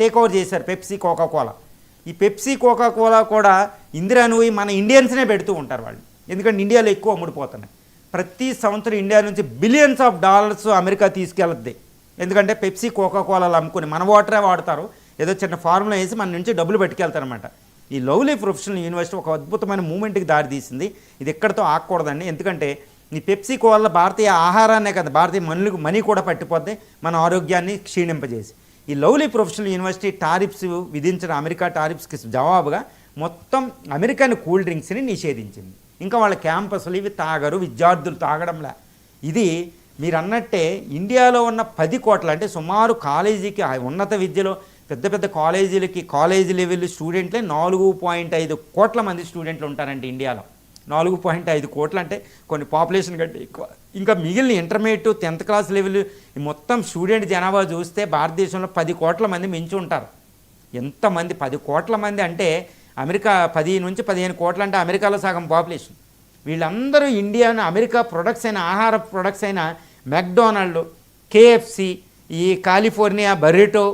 Take over చేశారు Pepsi Coca Cola. ఈ Pepsi Coca Cola కూడా ఇందిరాను మన ఇండియన్స్నే పెడుతూ ఉంటారు వాళ్ళు, ఎందుకంటే ఇండియాలో ఎక్కువ అమ్ముడుపోతున్నాయి. ప్రతి సంవత్సరం ఇండియా నుంచి బిలియన్స్ ఆఫ్ డాలర్స్ అమెరికా తీసుకెళ్తుంది. ఎందుకంటే పెప్సీ కోకా కోలాలు అమ్ముకుని మన వాటరే వాడతారు, ఏదో చిన్న ఫార్ములా వేసి మన నుంచి డబ్బులు పట్టుకెళ్తారనమాట. ఈ లవ్లీ ప్రొఫెషనల్ యూనివర్సిటీ ఒక అద్భుతమైన మూమెంట్కి దారితీసింది. ఇది ఎక్కడితో ఆగకూడదండి, ఎందుకంటే ఈ పెప్సీ కోలా భారతీయ ఆహారాన్నే కదా, భారతీయ మనీ కూడా పట్టిపోద్ది, మన ఆరోగ్యాన్ని క్షీణింపజేసి. ఈ లవ్లీ ప్రొఫెషనల్ యూనివర్సిటీ టారిఫ్స్ విధించిన అమెరికా టారిఫ్స్కి జవాబుగా మొత్తం అమెరికన్ కూల్ డ్రింక్స్ని నిషేధించింది. ఇంకా వాళ్ళ క్యాంపస్లు ఇవి తాగరు, విద్యార్థులు తాగడంలా. ఇది మీరు అన్నట్టే ఇండియాలో ఉన్న 10 కోట్ల, అంటే సుమారు కాలేజీకి ఉన్నత విద్యలో పెద్ద పెద్ద కాలేజీ లెవెల్ స్టూడెంట్లే 4.5 కోట్ల మంది స్టూడెంట్లు ఉంటారంటే ఇండియాలో. 4.5 కోట్లు అంటే కొన్ని పాపులేషన్ కంటే ఎక్కువ. ఇంకా మిగిలిన ఇంటర్మీడియట్ 10th క్లాస్ లెవెల్ మొత్తం స్టూడెంట్ జనాభా చూస్తే భారతదేశంలో 10 కోట్ల మంది మించి ఉంటారు. ఎంతమంది 10 కోట్ల మంది అంటే అమెరికా 10 నుంచి 15 కోట్ల అంటే అమెరికాలో సగం పాపులేషన్. వీళ్ళందరూ ఇండియాను అమెరికా ప్రొడక్ట్స్ అయిన ఆహార ప్రొడక్ట్స్ అయిన మెక్డొనాల్డ్, KFC, ఈ కాలిఫోర్నియా బర్రిటో,